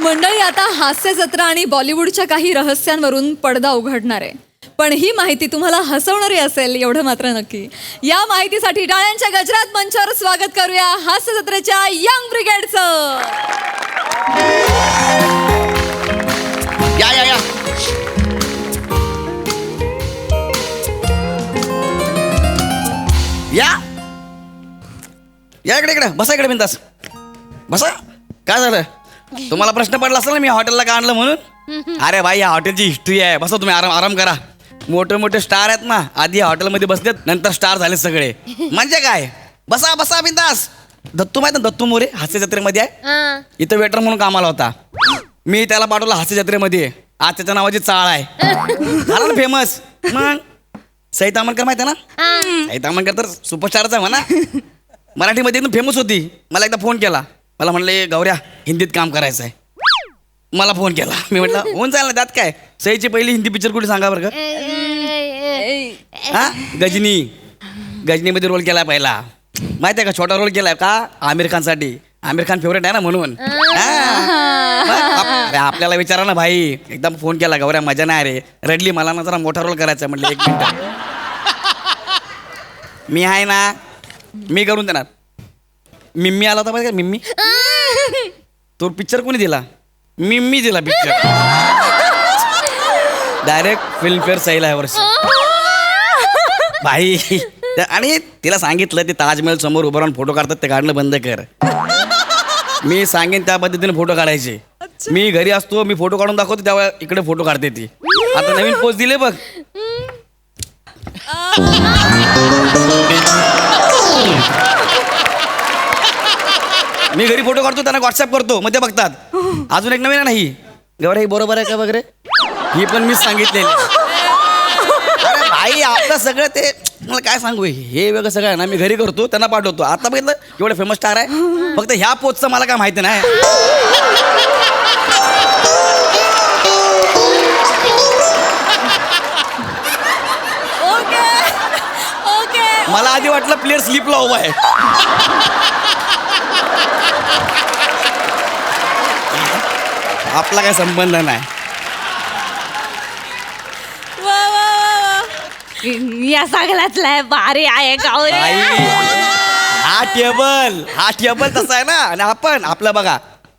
मंडळी, आता हास्य जत्रा आणि बॉलिवूडच्या काही रहस्यांवरून पडदा उघडणार आहे. पण ही माहिती तुम्हाला हसवणारी असेल एवढं मात्र नक्की. या माहितीसाठी टाळ्यांच्या गजरात मंचावर स्वागत करूया हास्य जत्रेच्या यंग ब्रिगेडचं. या या या या या इकडे इकडे बसा, इकडे बिंदास बसा. काय झालं? तुम्हाला प्रश्न पडला असेल ना मी हॉटेलला का आणलं म्हणून. अरे भाई, या हॉटेलची हिस्ट्री आहे. बसा तुम्ही, आराम आराम करा. मोठे मोठे स्टार आहेत ना, आधी हॉटेलमध्ये बसलेत, नंतर स्टार झाले सगळे. म्हणजे काय? बसा बसा बिंदास. दत्तू माहित ना, दत्तू मोरे हास्य जत्रेमध्ये आहे. इथं वेटर म्हणून कामाला होता. मी त्याला पाठवलं हास्य जत्रेमध्ये. आज त्याच्या नावाची चाळ आहे. झाला ना फेमस. मग सई तामणकर माहिती आहे ना? सई तामणकर तर सुपरस्टारच आहे म्हणा. मराठीमध्ये एकदम फेमस होती. मला एकदा फोन केला. मला म्हणले, गौऱ्या हिंदीत काम करायचं आहे. मला फोन केला. मी म्हटलं होऊन जाईल ना, त्यात काय. सईची पहिली हिंदी पिक्चर कुठे सांगा बरं का? हा, गजनी. गजनीमध्ये रोल केला पहिला. माहिती आहे का? छोटा रोल केलाय का? आमिर खानसाठी. आमिर खान फेवरेट आहे ना म्हणून. अरे आपल्याला विचारा ना भाई. एकदम फोन केला, गौऱ्या मजा नाही रे, रडली. मला ना जरा मोठा रोल करायचा. म्हटलं 1 मिनिट, मी आहे ना, मी करून देणार. मिम्मी आला होता माहिती का? मिम्मी. तो पिक्चर कोणी दिला? मिम्मी दिला पिक्चर. डायरेक्ट फिल्मफेअर सैल आहे वर्ष भाई. आणि तिला सांगितलं ते ताजमहल समोर उभं राहून फोटो काढतात, ते काढणं बंद कर. मी सांगेन त्या पद्धतीने फोटो काढायचे. मी घरी असतो, मी फोटो काढून दाखवतो, तेव्हा इकडे फोटो काढते ती. आता नवीन पोस्ट दिले बघ. मी घरी फोटो काढतो, त्यांना व्हॉट्सअप करतो, मग ते बघतात. अजून एक नवीन आहे नाही, गौऱ्या ही बरोबर आहे का वगैरे, ही पण मीच सांगितलेली. अरे भाई, आपलं सगळं ते मला काय सांगू, हे वेगळं सगळं आहे ना, मी घरी करतो, त्यांना पाठवतो. आता बघितलं एवढं फेमस स्टार आहे, फक्त ह्या पोस्टचं मला काय माहिती नाही. मला आधी वाटलं प्लेअर स्लीपला उभा आहे. आपला काय संबंध नाही. या सगळ्यातला भारी आहे गौऱ्या. हा टेबल तसा आहे ना. आणि आपण आपलं बघा,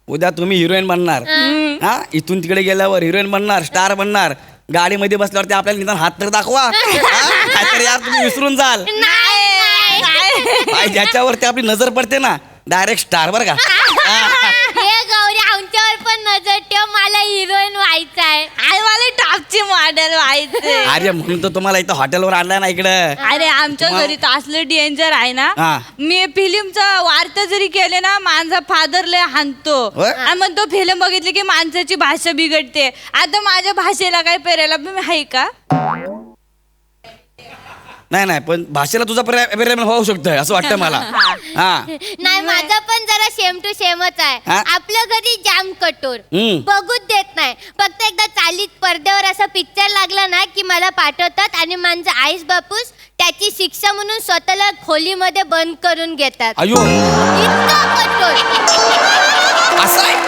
उद्या तुम्ही हिरोईन बनणार. हा, इथून तिकडे गेल्यावर हिरोईन बनणार, स्टार बनणार. गाडीमध्ये बसल्यावरती आपल्याला निदान हात तर दाखवा. नाहीतर यार तुम्ही विसरून जाल. ज्याच्यावरती आपली नजर पडते ना, डायरेक्ट स्टार. बरं का? आमच्यावर पण नजर ठेव, मला हिरोईन व्हायचं आहे. मला टॉपची मॉडेल व्हायचे. अरे म्हणून तर तुम्हाला इथं हॉटेलवर आणलाय ना इकडं. अरे आमच्या घरी तर असलं डेंजर आहे ना. मी फिल्मचा वार्ता जरी केले ना, माझा फादर लय हाणतो. आणि मग तो फिल्म बघितली की माणसाची भाषा बिघडते. आता माझ्या भाषेला काय पेरायला आहे का? नाही, पण भाषेला तुझा पर्याय होऊ शकतोय असं वाटतं मला. हा, नाही, माझा पण जरा सेम टू सेमच आहे. आपल्या घरी जाम कठोर, बघूच देत नाही. फक्त एकदा चालीत पडद्यावर असा पिक्चर लागला ना की मला पाठवतात, आणि माझा आईस बापूस त्याची शिक्षा म्हणून स्वतःला खोलीमध्ये बंद करून घेतात. अयो, इतका कठोर. असं आहे?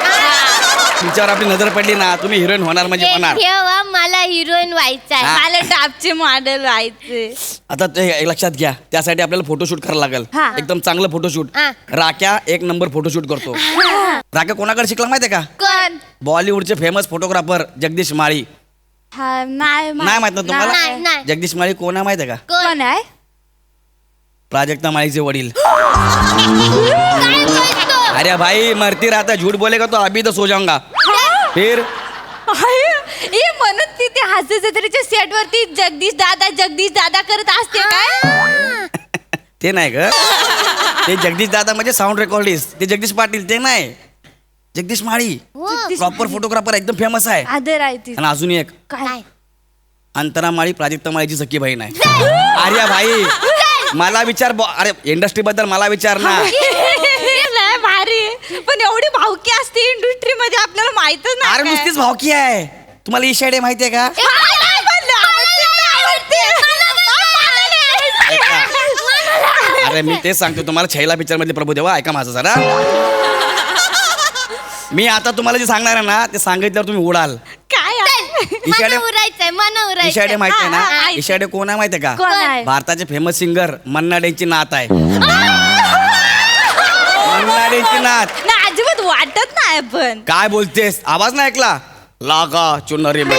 तुमच्यावर आपली नजर पडली ना, तुम्ही हिरोईन होणार म्हणजे होणार. ठेवा, मला हिरोईन व्हायचं आहे. मला टॉपची मॉडेल व्हायचे. आता ते लक्षात घ्या, त्यासाठी आपल्याला फोटोशूट करायला लागेल. एकदम चांगलं फोटोशूट. राख्या 1 नंबर फोटोशूट करतो. राख्या कोणाकडे शिकला माहितीये का? कोण? बॉलिवूडचे फेमस फोटोग्राफर जगदीश माळी. नाही माहित ना तुम्हाला? नाही. जगदीश माळी कोण आहे माहितीये का? कोण आहे? प्राजक्ता माळीचे वडील. काय बोलतो? अरे भाई, मरती राहता, झूठ बोलेगा तो अभी तो सो जाऊंगा. फिर म्हणून ती त्या हास्य जत्रेच्या सेट वरती जगदीश दादा करत असते काय? ते नाही ग, ते जगदीश दादा म्हणजे साऊंड रेकॉर्डिस्ट. ते जगदीश पाटील ते नाही, जगदीश माळी प्रॉपर फोटोग्राफर, एकदम फेमस आहे. आदर आहे ती. आणि अजून एक काय? अंतरा माळी प्राजक्ता माळीची सख्खी बहीण आहे. अरे भाई, मला विचार, अरे इंडस्ट्री बद्दल मला विचार ना. भारी, पण एवढी भावकी असते इंडस्ट्री मध्ये आपल्याला माहितच नाही. अरे नुसतीच भावकी आहे. तुम्हाला ईशा डे माहितीये का? अरे मी तेच सांगतो तुम्हाला, छैला पिक्चर मधले प्रभुदेवा. ऐका माझं जरा. मी आता तुम्हाला जे सांगणार आहे ना ते सांगितल्यावर तुम्ही उडाल. काय आहे? इशाडे उरायचंय मन इशाडे उरायचंय. माहिती आहे हा, ना? हा. इशाडे कोण आहे माहिती आहे का? कोण आहे? भारताचे फेमस सिंगर मन्ना डेंची नात आहे. मन्ना डेंची नात. ना अजिबात वाटत नाही पण. काय बोलतेस? आवाज नाही ऐकला? लागा चुनरी में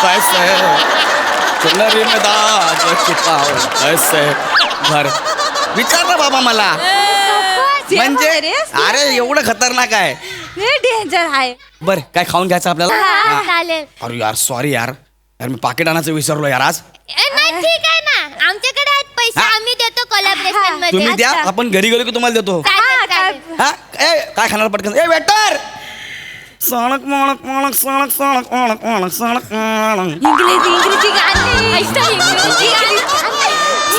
कैसे चुनरी में दाग छिपाओ कैसे घर. विचार ना बाबा मला. म्हणजे अरे एवढं खतरनाक आहे. डेंजर आहे. बर काय खाऊन घ्यायचं आपल्याला? हा, चालेल. अरे यार सॉरी यार मी पाकिट आणायचं विसरलो यार आज. नाही ठीक आहे ना, आमच्याकडे आहेत पैसे, हा. आम्ही देतो कोलॅबरेशन मध्ये. तुम्ही द्या अच्छा. आपण घरी गेलो की तुम्हाला देतो. चालेल, चालेल. हा ए काय खाणार पटकन? ए वेटर सणक मणक मणक सणक सणक मणक मणक सणक मणक इंग्रजी गाणी. इंग्रजी गाणी.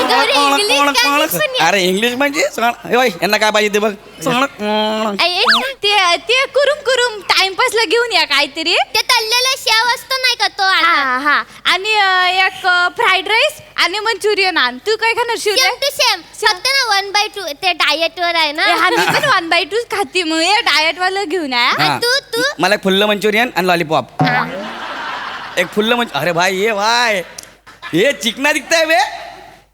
गौरी, इंग्लिश गाणी पण येत. अरे इंग्लिश म्हणजे यांना काय पाहिजे ते बघ. सणक मणक. ते कुरुम टाइमपासला घेऊन या काहीतरी. ते तळलेला शेव असतो नाही का तो आणा. हा हा. आणि एक फ्राईड राईस आणि मंचुरियन आण. तू काय खाणार शिवले? Same to same. फक्त ना 1/2 ते डाएट वर आहे ना. हा, मी पण 1/2 खाती. मग हे डाएट वाला घेऊन या. हा. तू मला एक फुल्ल मंचुरियन आणि लॉलीपॉप. एक फुल्ल अरे भाई ये भाई ये चिकना दिखता है बे.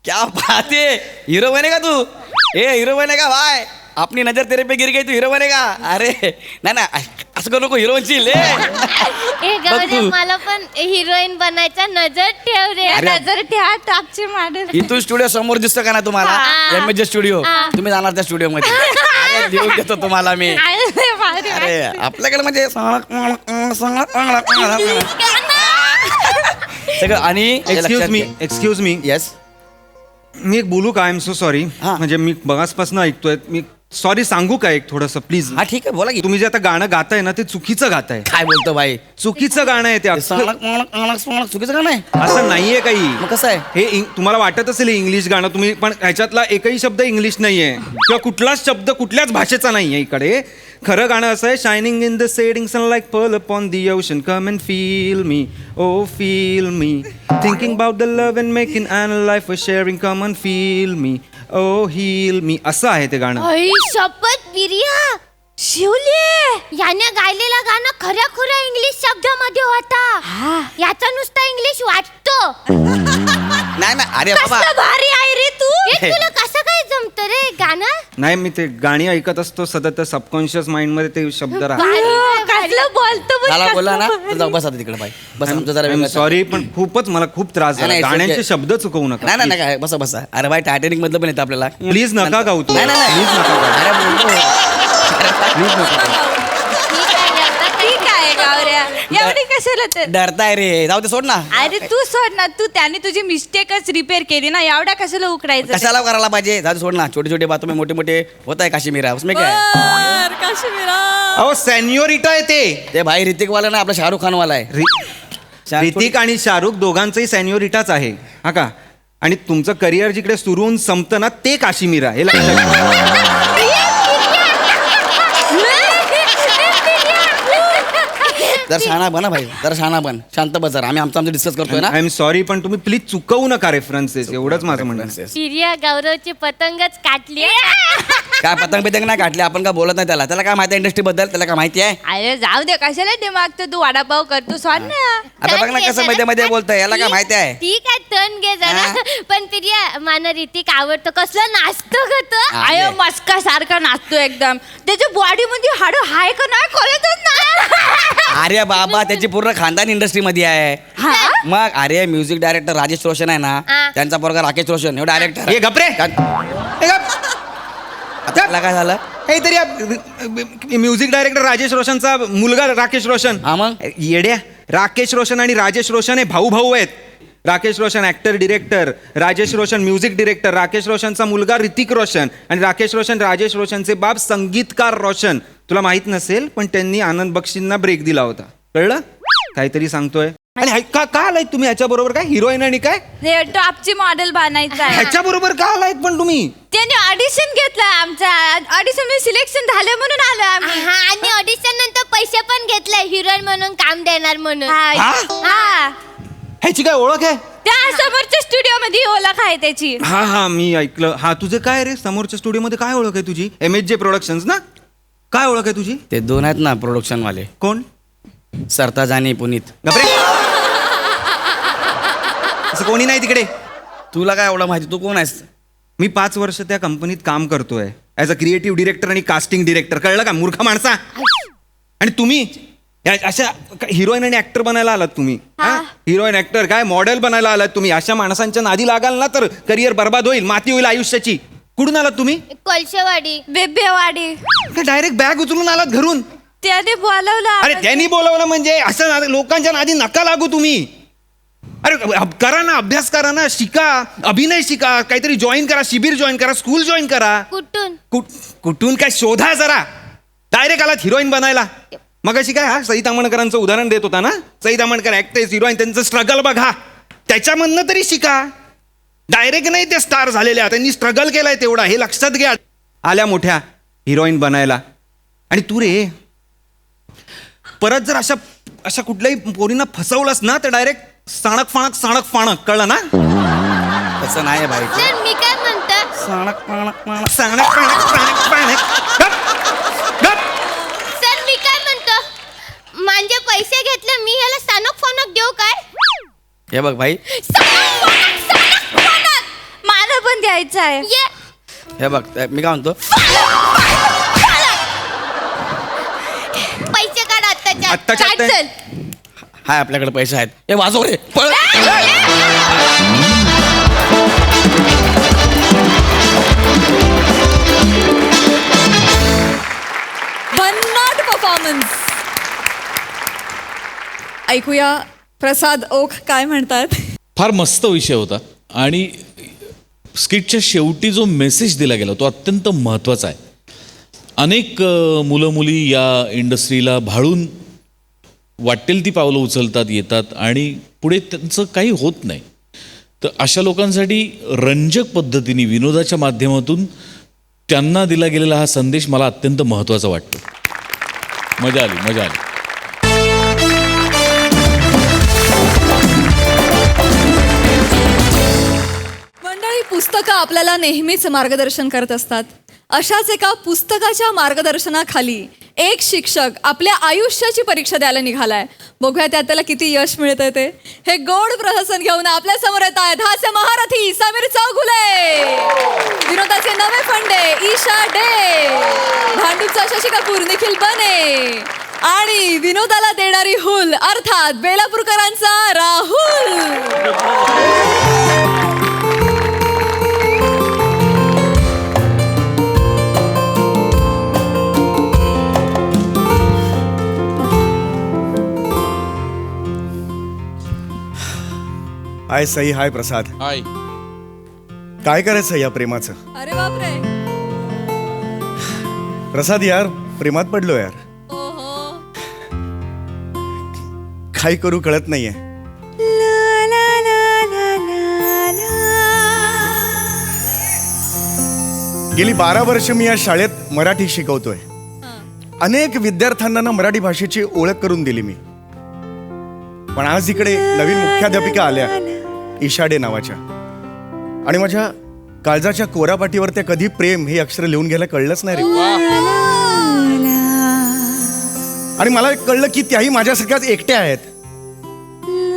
क्या बात है. हीरो बनेगा तू. ए हीरो बनेगा भाई. अपनी नजर तेरे पे गिर गई तू हीरो बनेगा. अरे नाही ना असं करू नको. हिरो बनशील. ए गौरी, तू. मला पण हिरोईन बनायचा नजर ठेव रे. अरे. नजर ठेवा टॉपचे मॉडेल. इथून स्टुडिओ समोर दिसतो का ना तुम्हाला? हा. MH studio. हा. तुम्ही जाणार त्या स्टुडिओ मध्ये. अरे देऊन देतो तुम्हाला मी. अरे आपल्याकडे म्हणजे सगळं. आणि एक्सक्यूज मी येस मी एक बोलू का? I am so sorry. हा. म्हणजे मी बघासपासून ऐकतोय. मी सॉरी सांगू का एक थोडंसं प्लीज? हा ठीक आहे बोला की. तुम्ही जे आता गाणं गाताय ना ते चुकीचं गाताय. काय बोलतो भाई? चुकीचं गाणं आहे ते अख्खं. चुकीचं का नाही? असं नाहीये काही. मग कसं आहे? हे तुम्हाला वाटत असेल हे इंग्लिश गाणं तुम्ही, पण ह्याच्यातला एकही शब्द इंग्लिश नाहीये किंवा कुठलाच शब्द कुठल्याच भाषेचा नाहीये इकडे. खरं गाणं असं आहे, shining in the setting sun like pearl upon the ocean, come and feel me, oh feel me, thinking about the love and making and life for sharing, come and feel me, oh heal me. असं आहे ते गाणं. आई शपथ प्रिया, शिवले याने गायलेला गाणं खऱ्या खुऱ्या English शब्दामध्ये होता. याचा नुसता इंग्लिश वाटतो. नाही ना. अरे बाबा कसलं भारी आहे रे तू. हे तुला कसं काय जमत रे गाणं? नाही मी ते गाणी ऐकत असतो सतत, सबकॉन्शियस माइंड मध्ये ते शब्द राहतात. कसलं बोलतो बघ, मला कसलं बोला ना बोलतो. तर जाऊ बसा तिकडे बाई. बस आमचं जरा वेगळं. सॉरी पण खूपच मला खूप त्रास झाला. नाही, नाही, गाण्यांचे okay. शब्द चुकवू नका. नाही नाही काय बसा बसा. अरे भाई टायटॅनिक मधलं पण येतं आपल्याला. प्लीज नका गाऊ तू. नाही नाही नाही. प्लीज नका गाऊ. अरे बोलतो. प्लीज नका गाऊ. ठीक आहे गावऱ्या, एवढी कशाला तर. डरताय रे. जाऊ दे सोड ना. अरे तू सोड ना. तू त्याने तुझी मिस्टेकच रिपेअर केली ना, एवढ्या कशाला उकडायचं. कशाला करायला पाहिजे? जाऊ दे सोड ना. छोटे छोटे बातम्या मोठे मोठे होत आहे काश्मीरा उसमें क्या है? काश्मीरा. अहो सॅन्योरिटा आहे ते. ते भाई ऋतिक वाला ना आपला शाहरुख खान वाला आहे. ऋतिक आणि शाहरुख दोघांचंही सॅन्योरिटाच आहे हा का. आणि तुमचं करिअर जिकडे सुरू होऊन संपतं ना ते काश्मीर आहे, हे लक्षात ठेवा. जर शहाणा बना भाई. जरा शहाणा बन. शांत बस जरा. आम्ही आमचं डिस्कस करतोय ना. आय एम सॉरी पण तुम्ही प्लीज चुकवू नका रेफरन्सेस. एवढंच माझं म्हणणं आहे. प्रिया गौरवची पतंगच काटली. काय पतंग बितंग नाही काढली आपण. काय बोलत नाही त्याला. त्याला काय माहिती आहे इंडस्ट्री बद्दल? त्याला काय माहिती आहे? अरे जाऊ दे, कशाला दिमाग तू वडापाव करतो सोड ना. आता बघ ना कसं मध्ये मध्ये बोलतोय. याला काय माहिती आहे? ठीक आहे टर्न घे जरा. पण प्रिया मला ऋतिक आवडतो. कसलं नाचतो ग तो. हा. अयो मस्का सारखा नाचतो एकदम. त्याच्या बॉडी मध्ये हाड हाय का नाही कळतच ना. अरे बाबा त्याची पूर्ण खानदान इंडस्ट्री मध्ये आहे. हा? मग अरे म्युझिक डायरेक्टर राजेश रोशन आहे ना, हा. त्यांचा पोरगा राकेश रोशन हे डायरेक्टर. हे गपरे. त्याला काय झालं? हे तरी म्युझिक डायरेक्टर राजेश रोशनचा मुलगा राकेश रोशन. हा मग? येड्या. राकेश रोशन आणि राजेश रोशन हे भाऊ भाऊ आहेत. Rakesh Roshan actor director, Rajesh Roshan music director, Rakesh रोशनचा मुलगा ऋतिक रोशन आणि राकेश रोशन राजेश रोशनचे बाप संगीतकार रोशन. तुला माहित नसेल पण त्यांनी आनंद बक्षींना ब्रेक दिला होता. कळलं? काहीतरी सांगतोय. आणि का आलायत तुम्ही ह्याच्या बरोबर? काय हिरोईन आणि काय हे टॉपची मॉडेल बनायचं आहे. ह्याच्या बरोबर का आलायत पण तुम्ही? त्याने ऑडिशन घेतलं. आमच्या ऑडिशन मध्ये सिलेक्शन झालं म्हणून आलो आम्ही. हा, आणि ऑडिशन नंतर पैसे पण घेतले हिरोईन म्हणून काम देणार म्हणून. हा, ह्याची काय ओळख आहे? त्या समोरच्या स्टुडिओ मध्ये ओळख आहे त्याची. हा मी ऐकलं. हा तुझं काय रे समोरच्या स्टुडिओ मध्ये काय ओळख आहे तुझी? MHJ प्रोडक्शन्स ना? काय ओळख आहे तुझी? ते दोन आहेत ना प्रोडक्शन वाले, कोण? सरताज आणि पुनीत. गप्रे. असं कोणी नाही तिकडे. तुला काय एवढं माहिती, तू कोण आहेस? मी 5 वर्ष त्या कंपनीत काम करतोय ॲज अ क्रिएटिव्ह डिरेक्टर आणि कास्टिंग डिरेक्टर. कळलं का मूर्ख माणसा? आणि तुम्ही अशा हिरोईन आणि ऍक्टर बनायला आलात तुम्ही. हिरोईन ऍक्टर काय मॉडेल बनायला आलात तुम्ही. अशा माणसांच्या नादी लागाल ना तर करिअर बर्बाद होईल, माती होईल आयुष्याची. कुठून आलात तुम्ही? कोळशेवाडी. बेबेवाडी. डायरेक्ट बॅग उचलून आलात घरून? त्याने बोलवलं. अरे त्यांनी बोलवलं म्हणजे असं लोकांच्या नादी नका लागू तुम्ही. अरे करा ना, अभ्यास करा ना, शिका, अभिनय शिका, काहीतरी जॉईन करा, शिबिर जॉईन करा, स्कूल जॉईन करा. कुठून? कुठून काय शोधा जरा. डायरेक्ट आलात हिरोईन बनायला. मग अशी काय सई तामणकरांचं उदाहरण देत होता ना. सई तामणकर ऍक्ट्रेस, हिरोईन, त्यांचं स्ट्रगल बघा, त्याच्यामधनं तरी शिका. डायरेक्ट नाही ते स्टार झालेल्या, त्यांनी स्ट्रगल केलाय तेवढा, हे लक्षात घ्या. आल्या मोठ्या हिरोईन बनायला. आणि तू रे परत जर अशा कुठल्याही पोरींना फसवलंस ना तर डायरेक्ट साणक फाणक कळलं ना. तसं नाही भाई. सर मी काय म्हणतो, साणक फाणक. सर मी काय म्हणतो, माझे पैसे घेतले, मी ह्याला सानक फोनक देऊ काय? हे बघ भाई, मला पण द्यायचं आहे. ये हे बघ मी काय म्हणतो, पैसे काढ आत्ताच्या आत्ताच्या काढ, आत्ता. चल. हाय आपल्याकडे पैसे आहेत, हे वाजव रे पळ. भन्नाट परफॉर्मन्स. ऐकूया प्रसाद ओक काय म्हणतात. फार मस्त विषय होता आणि स्किटच्या शेवटी जो मेसेज दिला गेला तो अत्यंत महत्त्वाचा आहे. अनेक मुलं मुली या इंडस्ट्रीला भाळून वाटेल ती पावलं उचलतात, येतात आणि पुढे त्यांचं काही होत नाही. तर अशा लोकांसाठी रंजक पद्धतीने विनोदाच्या माध्यमातून त्यांना दिला गेलेला हा संदेश मला अत्यंत महत्त्वाचा वाटतो. मजा आली. मंडळी, पुस्तकं आपल्याला नेहमीच मार्गदर्शन करत असतात. अशाच एका पुस्तकाच्या मार्गदर्शनाखाली एक शिक्षक आपल्या आयुष्याची परीक्षा द्यायला निघालाय. बघूया त्याला किती यश मिळतंय ते. हे गोड प्रहसन घेऊन आपल्या समोर येत आहेत हास्य महारथी समीर चौगुले, विनोदाचे नवे फंडे ईशा डे, भांडूपचा शशी कपूर निखिल बने आणि विनोदाला देणारी हुल अर्थात बेलापूरकरांचा राहुल. हाय सई, हाय प्रसाद. हाय. काय करायचं या प्रेमाचं? अरे बापरे. प्रसाद यार, प्रेमात पडलो यार. ओहो. काय करू कळत नाहीये. गेली 12 वर्ष मी या शाळेत मराठी शिकवतोय. अनेक विद्यार्थ्यांना ना मराठी भाषेची ओळख करून दिली मी. पण आज इकडे नवीन मुख्याध्यापिका आल्या, ईशा डे नावाच्या, आणि माझ्या काळजाच्या कोरापाटीवर त्या कधी प्रेम हे अक्षर लिहून घ्यायला कळलंच नाही रे. आणि मला कळलं की त्याही माझ्यासारख्याच एकट्या आहेत.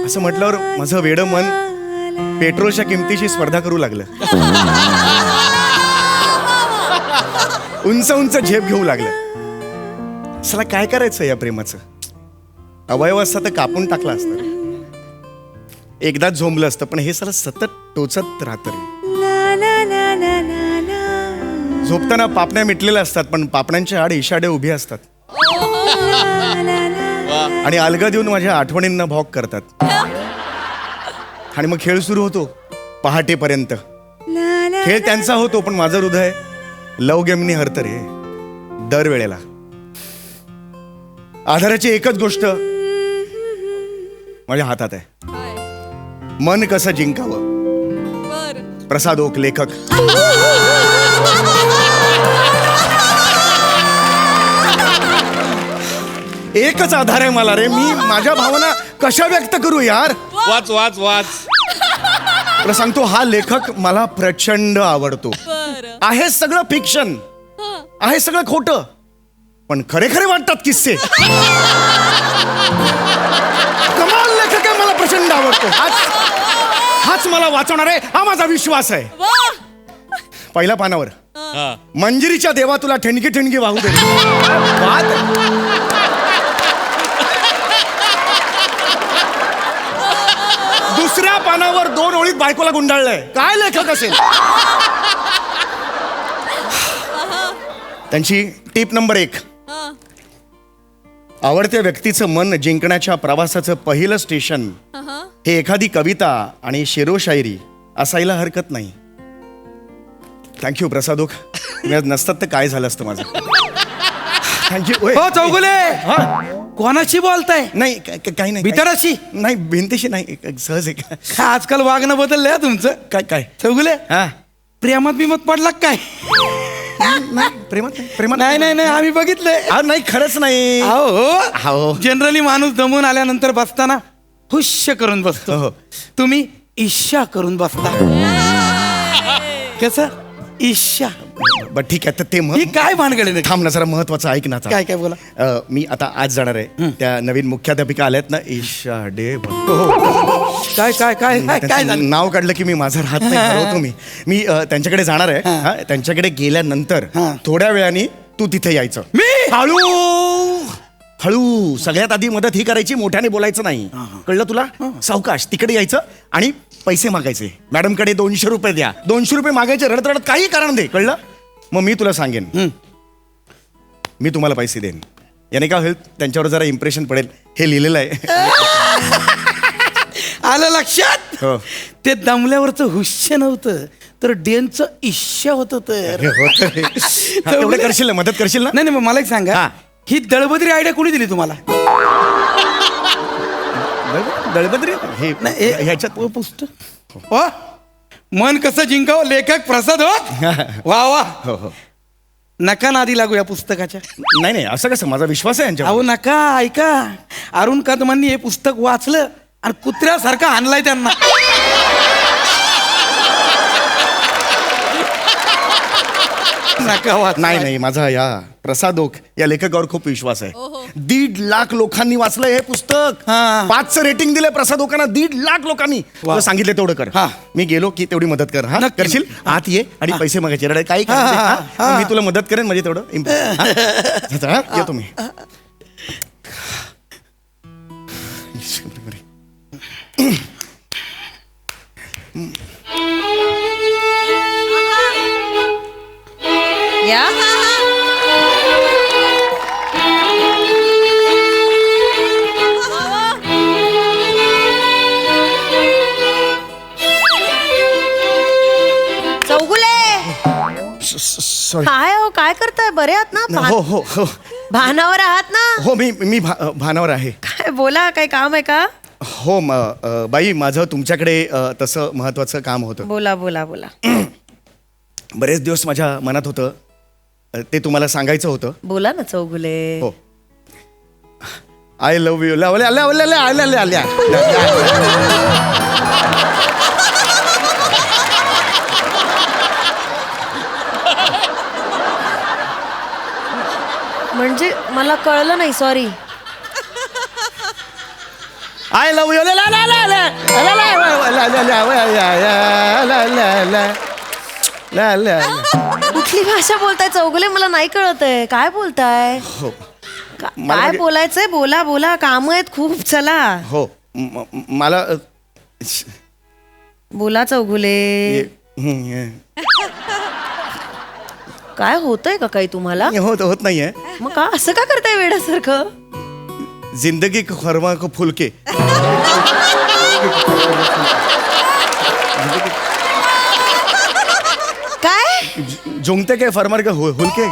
असं म्हटल्यावर माझं वेडं मन पेट्रोलच्या किमतीशी स्पर्धा करू लागलं. उंच उंच झेप घेऊ लागलं. चला काय करायचं या प्रेमाचं? अवयव असता तर कापून टाकला असता, एकदाच झोंबलं असतं. पण हे सगळं सतत टोचत राहतं रे. झोपताना पापण्या मिटलेल्या असतात, पण पापण्यांच्या आड इशाडे उभे असतात आणि अलगद देऊन माझ्या आठवणींना भॉक करतात. आणि मग खेळ सुरू होतो पहाटेपर्यंत. खेळ त्यांचा होतो, पण माझं हृदय लव गेमनी हरतं रे दरवेळेला. आधाराची एकच गोष्ट माझ्या हातात आहे, मन कसं जिंकावं. बर. प्रसाद ओक, लेखक. एकच आधार आहे मला रे. मी माझ्या भावना कशा व्यक्त करू यार? वाच. तुला सांगतो, हा लेखक मला प्रचंड आवडतो. आहे सगळं फिक्शन, आहे सगळं खोटं, पण खरे खरे वाटतात किस्से. कमाल लेखक आहे, मला प्रचंड आवडतो. हाच मला वाचवणार आहे, हा माझा विश्वास आहे. पहिल्या पानावर मंजिरीच्या देवा तुला ठणकी ठणकी वाहू दे. वाद. दुसऱ्या पानावर 2 ओळीत बायकोला गुंडाळलंय. काय लेखक असेल. त्यांची टीप नंबर 1, आवडत्या व्यक्तीचं मन जिंकण्याच्या प्रवासाचं पहिलं स्टेशन हे एखादी कविता आणि शेरोशायरी असायला हरकत नाही. थँक्यू प्रसादोक. नसतात तर काय झालं असतं माझं. थँक्यू. हो चौगुले, कोणाशी बोलताय? नाही काही नाही. भितराशी? नाही, भिंतीशी नाही, सहज आहे. काय आजकाल वागणं बदललंय हा तुमचं. काय चौगुले, हा प्रेमात बिमत पडला का काय? प्रेमात नाही आम्ही बघितलंय. नाही, खरंच नाही. हो जनरली माणूस दमून आल्यानंतर बसताना हुश्य करून बसतो. हो. तुम्ही ईर्ष्या करून बसता. कसं ईर्ष्या? बर ठीक आहे. तर ते ही काय भानगड आहे? थांब ना जरा, महत्वाचं ऐक ना आता. काय बोला. मी आता आज जाणार आहे. त्या नवीन मुख्याध्यापिका आल्यात ना, ईशा डे. काय झालं? नाव काढलं की मी माझा राहत नाही, ठरवतो मी त्यांच्याकडे जाणार आहे. हा, त्यांच्याकडे गेल्यानंतर थोड्या वेळाने तू तिथे यायचं. मी हळू सगळ्यात आधी मदत ही करायची, मोठ्याने बोलायचं नाही. कळलं तुला? सावकाश तिकडे यायचं आणि पैसे मागायचे. मॅडमकडे 200 रुपये द्या. 200 रुपये मागायचे, रडत रडत काही कारण दे. कळलं? मग मी तुला सांगेन, मी तुम्हाला पैसे देईन. याने काय होईल, त्यांच्यावर जरा इम्प्रेशन पडेल. हे लिहिलेलं आहे. आलं लक्षात? हो. ते दमल्यावरचं हुश्य नव्हतं तर डेनचं ईर्ष्या होतं. तर तेवढं करशील ना, मदत करशील ना? नाही मग मला एक सांगा, हा. ही दळबद्री आयडिया कोणी दिली तुम्हाला? दळबद्री हे नाही, ह्याच्यात पुस्तक. हो, मन कसं जिंकावं, लेखक प्रसाद. हो वा. हो. नका नादी लागू या पुस्तकाच्या. नाही असं कसं, माझा विश्वास आहे यांच्यावर. अहो नका. ऐका, अरुण कदमांनी हे पुस्तक वाचलं आणि कुत्र्यासारखा आणलाय त्यांना. नका वाच. नाही माझा या प्रसादोक या लेखकावर खूप विश्वास आहे. 1.5 लाख लोकांनी वाचलंय हे पुस्तक. 5चं रेटिंग दिलंय प्रसादोकांना. 1.5 लाख लोकांनी. तुला सांगितलं तेवढं कर. हा. मी गेलो की तेवढी मदत कर. हा, नक्की. करशील? आत ये आणि पैसे मागायचे. रडाय काही कारण नाही. मी तुला मदत करेन, म्हणजे तेवढं येतो मी. या चौगुले, सॉरी. काय हो, काय करताय? बरे आहात ना? हो भानावर आहात ना? हो. मी भानावर आहे. काय बोला, काय काम आहे का? हो बाई, माझं तुमच्याकडे तसं महत्वाचं काम होतं. बोला बोला बोला. बरेच दिवस माझ्या मनात होतं, ते तुम्हाला सांगायचं होतं. बोला ना चौगुले. हो. I love you. म्हणजे मला कळलं नाही, सॉरी. I love you. कुठली भाषा बोलताय चौगुले? मला नाही कळत आहे. काय बोलताय? हो. काय बोलायचंय? बोला बोला, काम आहेत खूप. चला हो. मला बोला चौगुले. काय होतंय का काही तुम्हाला? होत नाहीये. मग का असं का करताय वेड्यासारखं? जिंदगी खरमा को फुलके. काय झुमते के फरमार के हुलके,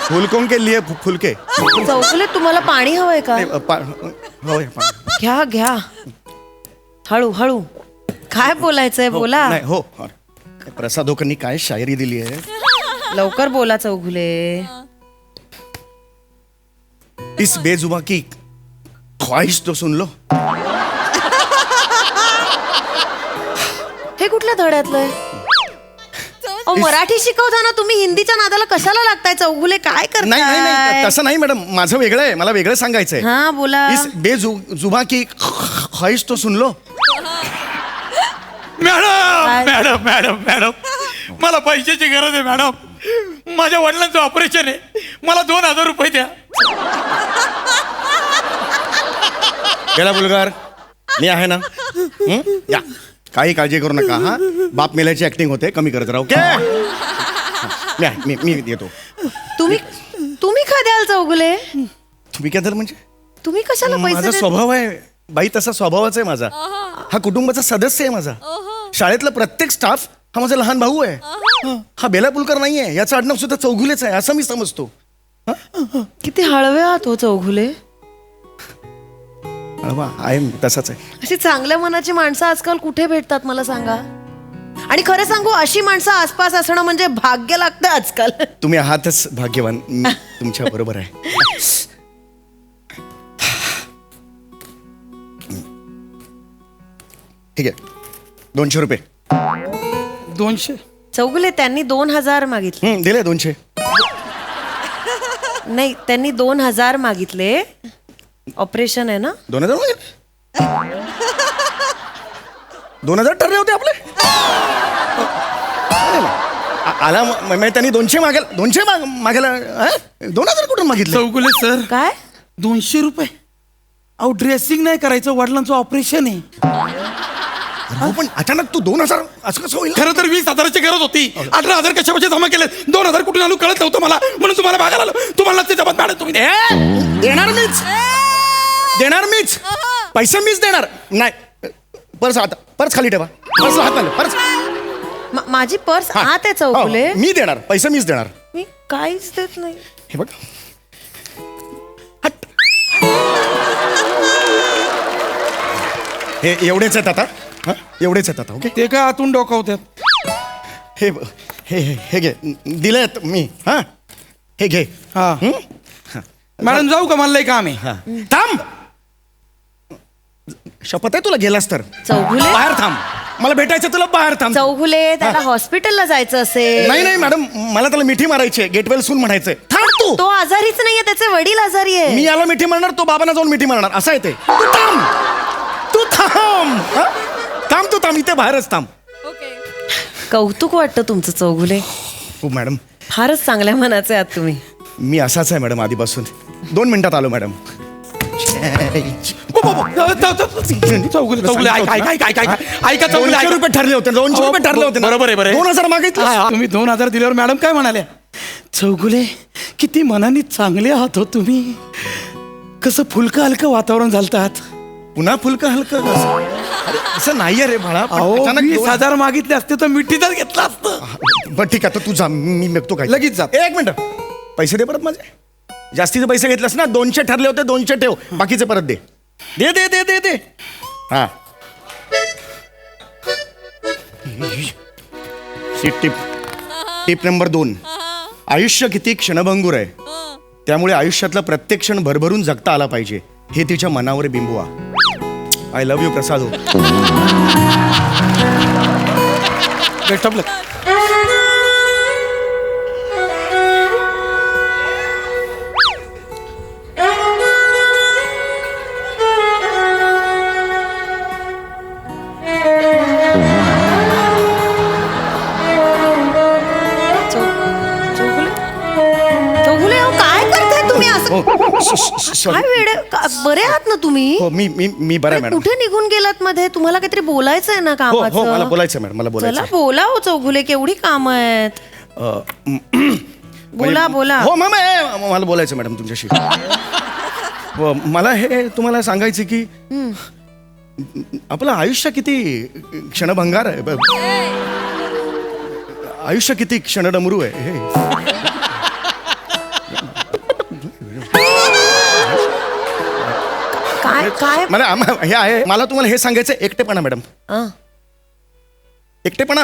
हुलकों के लिए फुलके. चौगुले, तुम्हाला पाणी हवंय का? होय. घ्या घ्या. हळू हळू. काय बोलायचंय? बोला. नाही हो. प्रसादोकांनी काय शायरी दिली आहे. लवकर बोला चौगुले. इस बेजुबा की ख्वाहिश तो सुन लो. हे कुठल्या धड्यातलंय? मराठी शिकवताना तुम्ही हिंदीच्या नादाला कशाला लागताय चौगुले? काय नाही नाही नाही करताय? तसं नाही मॅडम, माझं वेगळं आहे, मला वेगळं सांगायचंय. हा बोला. इस बेजुबा की ख्वाहिश तो सुन low. Madam madam madam madam मला पैशाची गरज आहे मॅडम. माझ्या वडिलांचं ऑपरेशन आहे, मला 2,000 रुपये द्या. गेला बुलगार, मी आहे ना. या, काही काळजी करू नका. हा, बाप मेल्याची ऍक्टिंग होते, कमी करत राहू. मी येतो. तुम्ही का द्याल चौगुले? तुम्ही काय झालं म्हणजे? तुम्ही कशाला पैसे माझा देत- स्वभाव आहे बाई, तसा स्वभावच आहे माझा. हा कुटुंबाचा सदस्य आहे माझा. शाळेतला प्रत्येक स्टाफ हा माझा लहान भाऊ आहे. हा बेला पुलकर नाहीये, याचं आडनाव सुद्धा चौगुलेच आहे असं मी समजतो. किती हळवे आहात हो चौगुले. आहे तसाच आहे. अशी चांगल्या मनाची माणसं आजकाल कुठे भेटतात मला सांगा. आणि खरं सांगू, अशी माणसं आसपास असणं म्हणजे भाग्य लागतं आजकाल. तुम्ही आहातच भाग्यवान, मी तुमच्या बरोबर आहे. ठीक आहे, 200 रुपये. 200 चौगुले त्यांनी 2,000 मागितले. दिले 200. नाही, त्यांनी 2,000 मागितले. ऑपरेशन आहे ना. 2,000 मागितले? 2,000 ठरले होते आपले. आला त्यांनी 200 मागेल, 200 मागायला 2,000 कुठून मागितले? चौगुले सर, काय 200 रुपये? अहो ड्रेसिंग नाही करायचं, वडिलांचं ऑपरेशन आहे. हो, पण अचानक तू 2,000 असं कसं होईल? खरं तर 20,000ची गरज होती. 18,000 कशापाशी जमा केले, 2,000 कुठून आणू कळत नव्हतं मला, म्हणून तुम्हाला मागायला आलो. तुम्हाला ते जबाब मॅडम तुम्ही देणार मीच पैसे मीच देणार. नाही, पर्स खाली ठेवा. पर्सला हात घाल, पर्स. माझी पर्स हा. आत आहे चौगुले. हो, मी देणार, पैसे मीच देणार. मी काहीच देत नाही. हे बघ, हे एवढेच आहेत आता. हा, एवढेच आहेत आता. ओके, ते काय आतून डोकावतात. हे हे हे घे, दिलेत मी. हा, हे घे. हा मॅडम, जाऊ का? मला लई काम आहे. हा, थांब. शपथ आहे तुला गेलास तर चौगुले बाहेर थांब. मला भेटायचं तुला, बाहेर थांब. चौगुले त्याला हॉस्पिटलला जायचं असेल. नाही नाही मॅडम, मला त्याला मिठी मारायची आहे. गेट वेल सून म्हणायचंय. थांब तू. तो आजारीच नाहीये, त्याचे वडील आजारी आहे. मी याला मिठी मारणार, तो बाबांना जाऊन मिठी मारणार, असं आहे ते. तू थांब, तू थांब. हा? थांब, तू थांब, इथे बाहेरच थांब. ओके. कौतुक वाटतं तुमचं चौगुले. हो मॅडम, फारच चांगल्या मनाचे आहात तुम्ही. मी असाच आहे मॅडम आधीपासून. 2 मिनिटात आलो मॅडम. चौगुले चौगुले ऐका 200 रुपये ठरले होते, 200 रुपये ठरले होते ना? बरोबर आहे, बरोबर आहे. 2,000 मागितले. तुम्ही 2,000 दिल्यावर मॅडम काय म्हणाल्या? चौगुले किती मनाने चांगले आहात हो तुम्ही. कसं फुलकं हलकं वातावरण झालतात. पुन्हा फुलकं हलकं असं नाहीये रे बाळा. पण अहो, अचानक 20,000 मागितले असते तर मिठीतच घेतलं असतं. बरं ठीक आहे, तर तू जा, मी बघतो काय. लगेच जा. 1 मिनिट, पैसे दे परत माझे. जास्तीचे पैसे घेतलेस ना, 200 ठरले होते, 200 ठेव, बाकीचे परत दे. दे दे दे दे दे. हा, टिप नंबर 2. आयुष्य किती क्षणभंगूर आहे, त्यामुळे आयुष्यातला प्रत्येक क्षण भरभरून जगता आला पाहिजे, हे तिच्या मनावर बिंबवा. I love you Prasad. Best of luck. Chougule अहो, काय करताय तुम्ही असं? काय वेडे बरे आहात ना तुम्ही? हो, मी बरं आहे मॅडम. कुठे निघून गेलात मध्ये? तुम्हाला काहीतरी बोलायचं आहे ना हो हो, मला कामाचं? बोलायचं मॅडम, मला चला बोलायचं. बोला हो चौगुले, केवढी काम आहेत. बोला बोला. हो मॅम, मला बोलायचं मॅडम तुमच्याशी. हो, मला हे तुम्हाला सांगायचं की आपलं आयुष्य किती क्षणभंगार आहे. आयुष्य किती क्षणडमरू आहे हे. काय काय हे आहे, मला तुम्हाला हे सांगायचं, एकटेपणा मॅडम. अं, एकटेपणा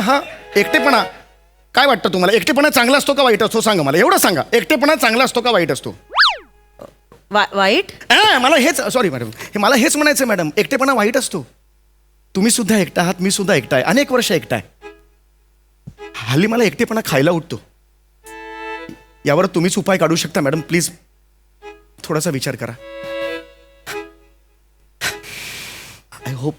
काय वाटतं तुम्हाला? एकटेपणा चांगला असतो का वाईट असतो? सांगा मला, एवढं सांगा. एकटेपणा चांगला असतो का वाईट असतो? वाईट? मला हेच, सॉरी मॅडम, मला हेच म्हणायचं मॅडम, एकटेपणा वाईट असतो. तुम्ही सुद्धा एकटा आहात, मी सुद्धा एकटा आहे, अनेक वर्ष एकटा आहे. हल्ली मला एकटेपणा खायला उठतो. यावर तुम्हीच उपाय काढू शकता मॅडम. प्लीज थोडासा विचार करा. I hope.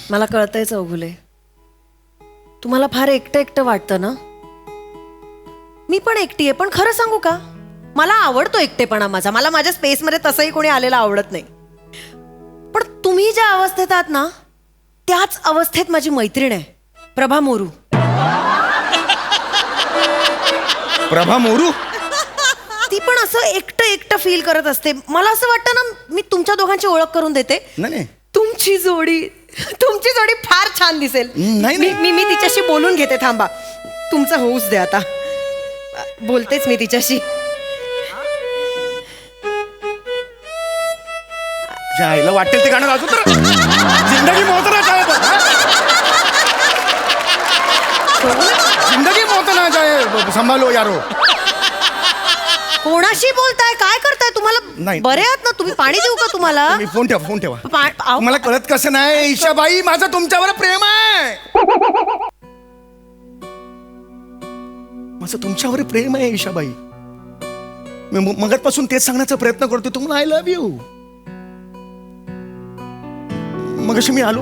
मला कळतंय चौगुले, तुम्हाला फार एकटं एकटं वाटतं ना. मी पण एकटी आहे, पण खरं सांगू का, मला आवडतो एकटेपणा माझा. मला माझ्या स्पेसमध्ये तसंही कोणी आलेलं आवडत नाही. पण तुम्ही ज्या अवस्थेत आहात ना, त्याच अवस्थेत माझी मैत्रीण आहे, प्रभा मोरू. प्रभा मोरू? ती पण असं एकटं एकटं फील करत असते. मला असं वाटतं ना, मी तुमच्या दोघांची ओळख करून देते. नाही तुमची जोडी फार छान दिसेल. नाही, मी तिच्याशी बोलून घेते. थांबा, तुमचं होऊच दे आता. बोलतेच मी तिच्याशी. आईला वाटेल ते गाणं गाजू तर. जिंदगी मोहतना जाए बस, हा? जिंदगी मोहतना जाए, संभालो यारो. कोणाशी बोलताय, काय करताय तुम्हाला? नाही. बरे आहात ना तुम्ही? पाणी देऊ का तुम्हाला? तुम्ही फोन ठेवा. अहो, मला कळत कसं नाही ईशाबाई, माझं तुमच्यावर प्रेम आहे. माझं तुमच्यावर प्रेम आहे ईशाबाई. मी मगाचपासून तेच सांगण्याचा प्रयत्न करतो तुम्हाला. I love you. मगाशी मी आलो,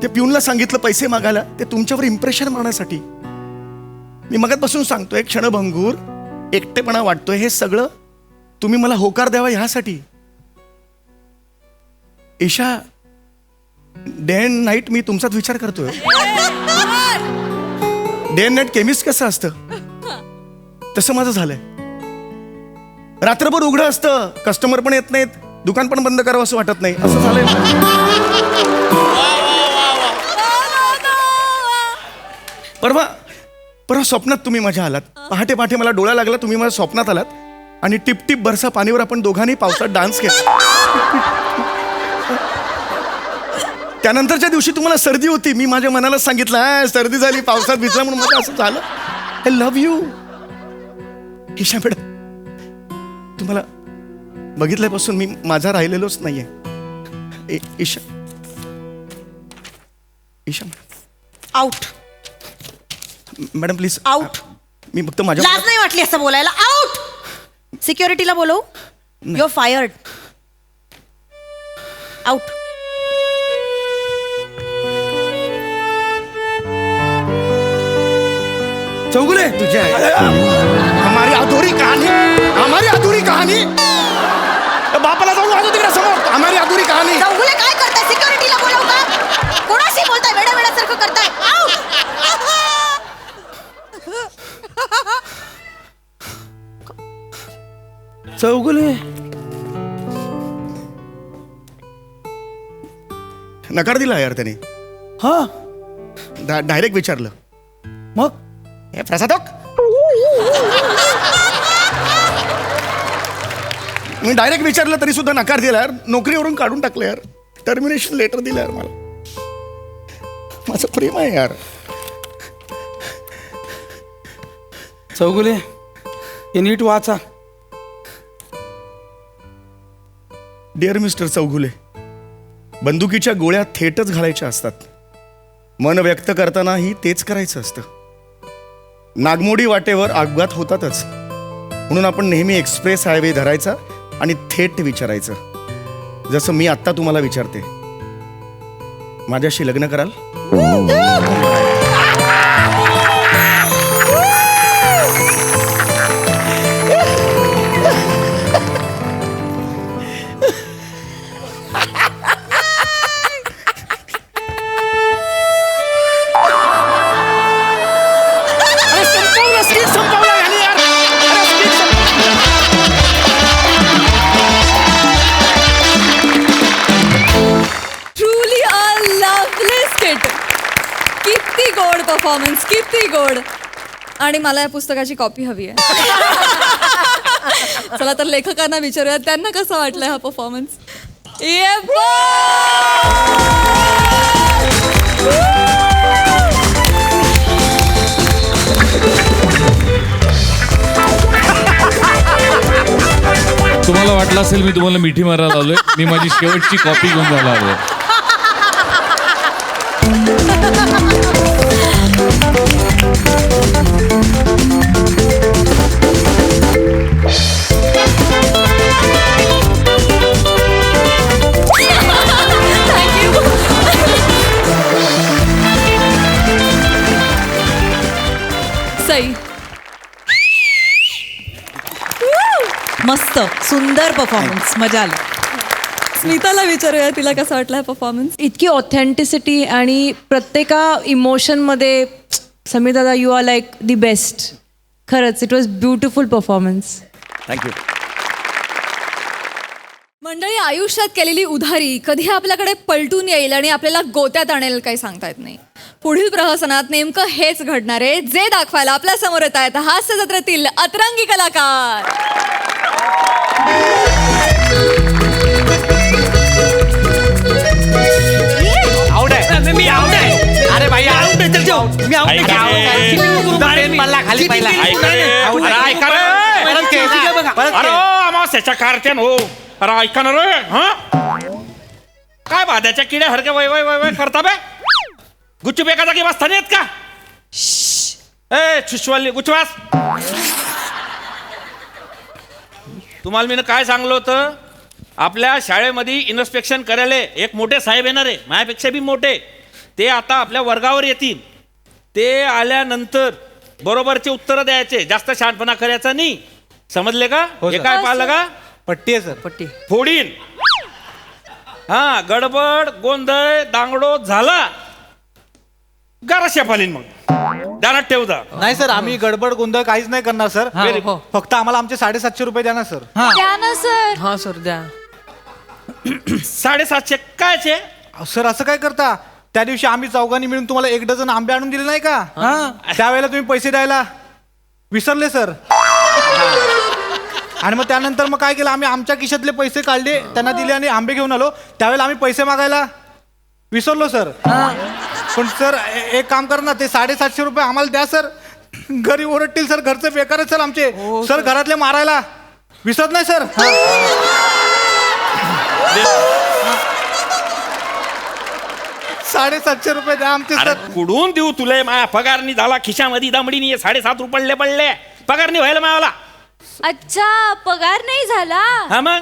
ते पिऊनला सांगितलं पैसे मागायला, ते तुमच्यावर इम्प्रेशन मारण्यासाठी. मी मगाचपासून सांगतोय, क्षणभंगूर एकटेपणा वाटतोय, हे सगळं तुम्ही मला होकार द्यावा ह्यासाठी. ईशा, डे अँड नाईट मी तुमचाच विचार करतोय. डे अँड नाईट केमिस्ट कसं असतं तसं माझं झालंय. रात्रभर उघडं असतं, कस्टमर पण येत नाहीत, दुकान पण बंद करावं असं वाटत नाही, असं झालंय. परवा स्वप्नात तुम्ही माझ्या आलात. पहाटे मला डोळा लागला, तुम्ही माझ्या स्वप्नात आलात आणि टिप टिप बरसा पाणीवर आपण दोघांनी पावसात डान्स केला. त्यानंतरच्या दिवशी तुम्हाला सर्दी होती. मी माझ्या मनाला सांगितलं, सर्दी झाली, पावसात भिजला म्हणून मला असं झालं. I love you Isha madam. तुम्हाला बघितल्यापासून मी माझा राहिलेलोच नाहीये. Isha out madam please out. मी फक्त माझ्या लाज नाही वाटली असं बोलायला? आउट. सिक्युरिटीला बोलवू? You are fired. Out. Chougule, तुझ्या हमारी अधुरी कहाणी बापाला जाऊन वाजव तिकडे समोर. हमारी अधुरी कहाणी. चौगुले काय करताय? सिक्युरिटीला बोलवू का? कोणाशी बोलताय? वेड्यासारखं करताय. आउट. चौगुले, नकार दिला यार त्याने. हा, डायरेक्ट विचारलं. मग हे प्रसादक, मी डायरेक्ट विचारलं तरी सुद्धा नकार दिला यार. नोकरीवरून काढून टाकलं यार. टर्मिनेशन लेटर दिलं यार मला. माझं प्रेम आहे यार. चौगुले, हे नीट वाचा. डिअर मिस्टर चौगुले, बंदुकीच्या गोळ्या थेटच घालायच्या असतात. मन व्यक्त करतानाही तेच करायचं असतं. नागमोडी वाटेवर अपघात होतातच, म्हणून आपण नेहमी एक्सप्रेस हायवे धरायचा आणि थेट विचारायचं. जसं मी आत्ता तुम्हाला विचारते, माझ्याशी लग्न कराल? Truly a lovely skit. किती गोड परफॉर्मन्स, किती गोड. आणि मला या पुस्तकाची कॉपी हवी आहे. चला तर लेखकांना विचारूया त्यांना कसं वाटलं हा परफॉर्मन्स. तुम्हाला वाटलं असेल मी तुम्हाला मिठी मारायला आलोय. मी माझी शेवटची कॉपी घेऊन जायला आलोय. सई. मस्त सुंदर परफॉर्मन्स मजा आली. स्मिताला विचारूया तिला कसा वाटला परफॉर्मन्स. इतकी ऑथेंटिसिटी आणि प्रत्येका इमोशनमध्ये Sameer dada you are like the best. खरंच it was beautiful performance. Thank you. मंडळी, आयुष्यात केलेली उधारी कधी आपल्याकडे पलटून येईल आणि आपल्याला गोत्यात आणेल काही सांगता येत नाही. पुढील प्रहसनात नेमकं हेच घडणार आहे, जे दाखवायला आपल्या समोर येत आहेत हास्य जत्रेतील अतरंगी कलाकार. अरे भाई अमावस्याच्या कारत्यान हो. अरे ऐका ना रे. हा काय भाद्याच्या किड्यासारखे वय वय वय वय करता बे. गुच्चूप एका जागी बसता नाहीत का. ए शिशवाली गुच्चवास. तुम्हाला मी काय सांगलो होतं, आपल्या शाळेमध्ये इन्स्पेक्शन करायला एक मोठे साहेब येणार आहे, माझ्यापेक्षा बी मोठे. ते आता आपल्या वर्गावर येतील. ते आल्यानंतर बरोबरचे उत्तर द्यायचे, जास्त शहाणपणा करायचा नाही. समजले का. हे काय पाहिलं का. पट्टी आहे सर. पट्टी फोडीन. हा गडबड गोंधळ दांगडो झाला गारा शेपालीन. मग दारात ठेव जा. नाही सर, आम्ही गडबड गोंधळ काहीच नाही करणार सर. फक्त आम्हाला आमचे 750 रुपये द्या ना सर. द्या ना सर. हां सर द्या. 750 कायचे. सर असं काय करता, त्या दिवशी आम्ही चौघांनी मिळून तुम्हाला 1 डझन आंबे आणून दिले नाही का. त्यावेळेला तुम्ही पैसे द्यायला विसरले सर. आणि मग त्यानंतर मग काय केलं, आम्ही आमच्या खिशातले पैसे काढले, त्यांना दिले आणि आंबे घेऊन आलो. त्यावेळेला आम्ही पैसे मागायला विसरलो सर. पण सर एक काम कर ना, ते 750 रुपये आम्हाला द्या सर. घरी ओरडतील सर, घरचे बेकार आहेत सर आमचे. सर घरातले मारायला विसरत नाही सर. 750 रुपये द्या आमचे अरे सर. कुठून देऊ तुला. माझ्या पगारनी झाला खिशामध्ये दामडीनी 7.5 रुपये पडले. पगारनी व्हायला मला. अच्छा पगार नाही झाला. हा मग.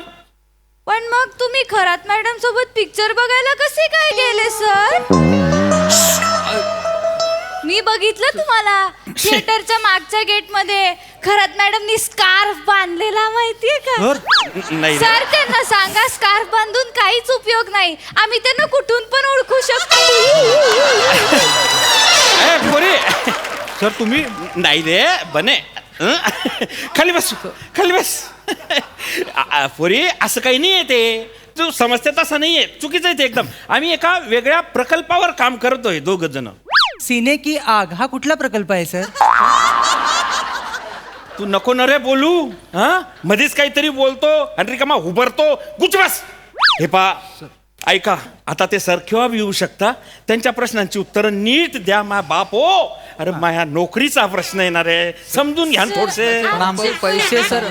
पण मग तुम्ही खरात मॅडम सोबत पिक्चर बघायला कसे काय गेले सर. मी बघितलं तुम्हाला थिएटरच्या मागच्या गेट मध्ये खरात मॅडमनी स्कार्फ बांधलेला माहितीये का. नाही रे. सर त्यांना सांगा स्कार्फ बांधून काहीच उपयोग नाही, आम्ही त्यांना कुठून पण ओळखू शकतो. ए, पोरी. सर तुम्ही नाही रे बने. खाली बस खाली बस. पोरी असं काही नाही आहे ते. तू समजते तसं नाही आहे. चुकीचं आहे ते एकदम. आम्ही एका वेगळ्या प्रकल्पावर काम करतोय 2 जण. सीने की आग हा कुठला प्रकल्प आहे सर. तू नको न रे बोलू. हा मध्येच काहीतरी बोलतो आणि रिकामा उभरतो. गुच्च बस. हे पा ऐका, आता ते सर केव्हा बी येऊ शकता. त्यांच्या प्रश्नांची उत्तरं नीट द्या. मा बाप हो. अरे माझ्या नोकरीचा प्रश्न येणार आहे, समजून घ्या थोडसे. पैसे सर.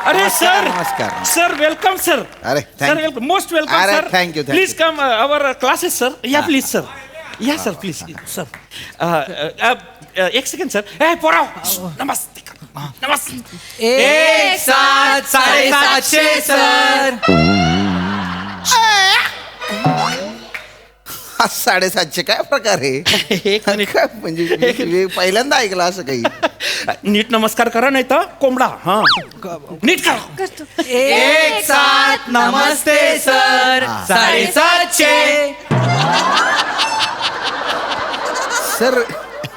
अरे सर नमस्कार. Sir welcome sir. अरे, thank sir you. Welcome most welcome अरे, sir. thank you, thank please you. Come our classes sir. या प्लीज सर. या सर प्लीज सर. एक सेकंड सर. ए पोराव नमस्ते नमस्ते. 750 सर. 750 काय प्रकार आहे. काय म्हणजे मी पहिल्यांदा ऐकलं असं काही. नीट नमस्कार करा नाही तर कोंबडा. हा नीट करा. 17 नमस्ते सर. 750. सर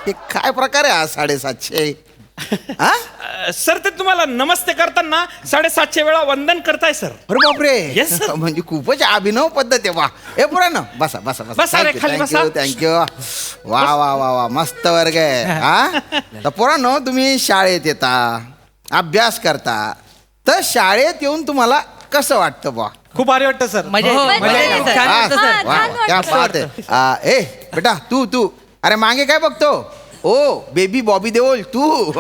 हे काय प्रकार आहे हा 750. हा सर ते तुम्हाला नमस्ते करताना 750 वेळा वंदन करताय सर. अरे बापरे. Yes, sir. म्हणजे खूपच अभिनव पद्धत आहे. वा ए पुरा ना बसा बसा बसा रे, खाली बसा. थँक्यू. वा वा वा वा मस्त वर्ग आहे. हा तर पोरांनो, तुम्ही शाळेत येता, अभ्यास करता, तर शाळेत येऊन तुम्हाला कसं वाटतं बा. खूप भारी वाटतं सर. क्या बात आहे. ए बेटा तू अरे मागे काय बघतो. ओ बेबी बॉबी देओल तू.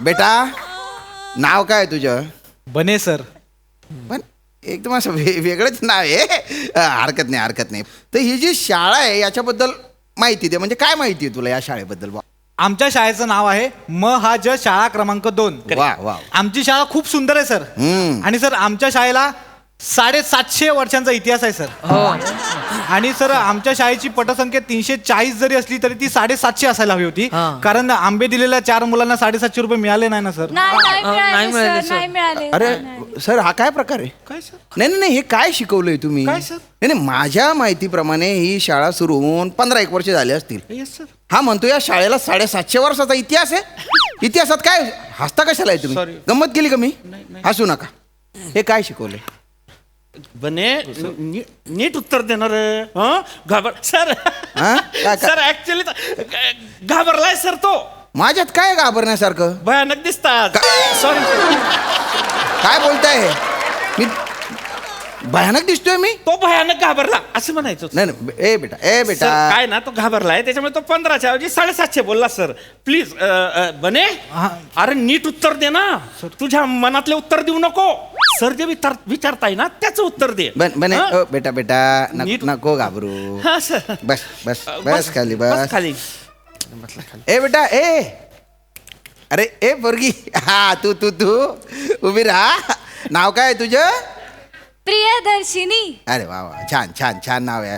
बेटा नाव काय तुझं. बने सर. पण एकदम असं वेगळंच नाव आहे. हरकत नाही हरकत नाही. तर ही जी शाळा आहे याच्याबद्दल माहिती दे. म्हणजे काय माहिती आहे तुला या शाळेबद्दल? आमच्या शाळेचं नाव आहे महाज शाळा क्रमांक 2. वा वा. आमची शाळा खूप सुंदर आहे सर. आणि सर आमच्या शाळेला 750 वर्षांचा इतिहास आहे सर. आणि सर आमच्या शाळेची पटसंख्या 340 जरी असली तरी ती 750 असायला हवी होती. कारण आंबे दिलेल्या 4 मुलांना 750 रुपये मिळाले नाही ना सर. नाही मिळाले. अरे सर हा काय प्रकार आहे? काय सर? नाही नाही हे काय शिकवलंय तुम्ही? काय सर? नाही माझ्या माहितीप्रमाणे ही शाळा सुरू होऊन 15-1 वर्ष झाले असतील. Yes sir. हा म्हणतो या शाळेला 750 वर्षाचा इतिहास आहे. इतिहासात काय हसता कशाला आहे तुम्ही? Sorry. गंमत केली का मी? हसू नका. हे काय शिकवलंय? बने नीट उत्तर देणार घाबर सर. हा? काय- सर ऍक्च्युली घाबरलाय सर तो. माझ्यात काय घाबरण्यासारखं? भयानक दिसतात. सॉरी काय बोलताय? मी भयानक दिसतोय मी? तो भयानक घाबरला असं म्हणायचं. नाही नाही ए बेटा ए बेटा. सर, काय ना तो घाबरलाय त्याच्यामुळे तो 15च्या ऐवजी 750 बोलला सर. प्लीज बने अरे नीट उत्तर दे ना. तुझ्या मनातले उत्तर देऊ नको. सर जे विचारताय ना त्याचं उत्तर दे. बने हा? बेटा बेटा नीट- नको घाबरू. हा सर. बस बस बस खाली बस खाली. ए बेटा ए. अरे ए पोरगी. हा तू तू तू उभी राहा. नाव काय तुझं? प्रियदर्शिनी. अरे वा वा छान छान छान नाव आहे.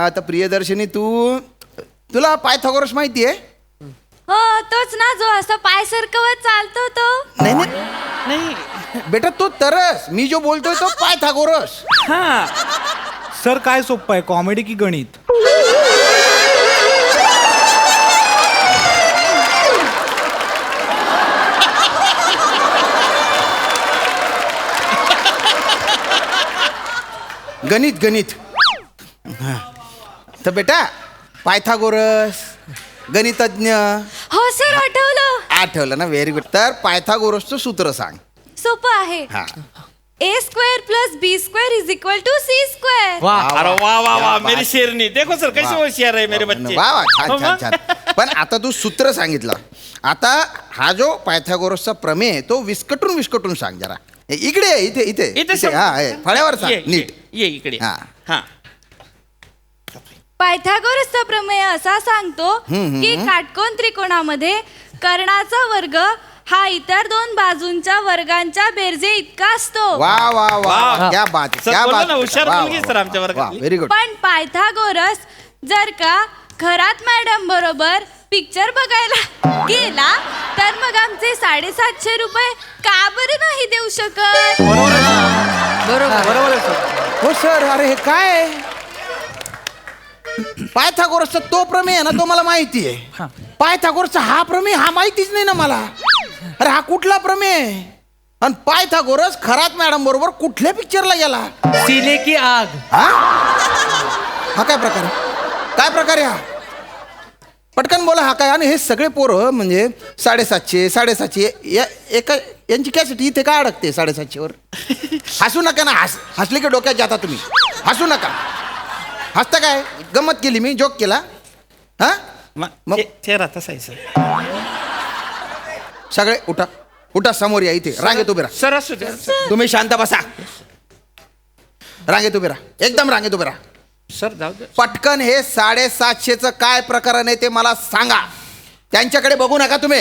आता प्रियदर्शनी तुला पायथागोरस माहिती आहे? हो तोच ना जो असं पाय सरकवत चालतो तो. नाही नाही बेटा तो तरस. मी जो बोलतोय तो पायथागोरस. हा सर काय सोपं आहे, कॉमेडी की गणित? गणित गणित. हा. तर बेटा पायथागोरस गणितज्ञ. हो सर आठवलं. आठवलं ना? Very good. तर पायथागोरसचं सूत्र सांग. सोपं आहे. हा A² + B² = C². अरे वा वा वा मेरी शेरनी. देखो सर कैसे होशियार आहे मेरे बच्चे. वा वा छान हो छान मग? छान. पण आता तू सूत्र सांगितलं. आता हा जो पायथागोरसचा प्रमेय आहे तो विस्कटून सांग जरा. इकडे ये, इथे इथे इथे सर. हा हे, फळ्यावर ये, सांग नीट. ये इकडे. हा. हा पायथागोरसचा प्रमेय असा सांगतो की काटकोन त्रिकोणामध्ये कर्णाचा वर्ग हा इतर 2 बाजूंच्या वर्गांच्या बेरजे इतका असतो. वा वा वा वा. क्या बात है, सर, क्या बोला बात ना, है. हुशार वा, मुलगी वा, सर आमच्या वा, वर्गातली. वा, व्हेरी गुड. पण पायथागोरस जर का खरात मॅडम बरोबर पिक्चर बघायला गेला तर मग आमचे 750 रुपये का बरं नाही देऊ शकत? बरोबर आहे सर. हो सर. अरे हे काय पायथागोरसचा तो प्रमेय आहे ना तो मला माहिती आहे. पायथागोरसचा हा प्रमेय हा माहितीच नाही ना मला. अरे हा कुठला प्रमेय आहे? आणि पायथागोरस खरात मॅडम बरोबर कुठल्या पिक्चरला गेला? सीने की आग. हा काय प्रकार आहे? काय प्रकार आहे हा? पटकन बोला हा काय? आणि हे सगळे पोरं म्हणजे 750 यांची कॅसेट इथे काय अडकते 750 वर? हसू नका ना. हसले की डोक्यात जाता तुम्ही. हसू नका. हसता काय? गंमत केली मी, जोक केला. हा मग चेहरा तसा आहे सर. सगळे उठा उठा समोर या. इथे रांगेत उभे राहा. सर असू द्या. तुम्ही शांत बसा. रांगेत उभे राहा. एकदम रांगेत उभे राहा. सर जाऊ दे. पटकन हे 750चं काय प्रकरण आहे ते मला सांगा. त्यांच्याकडे बघू नका तुम्ही.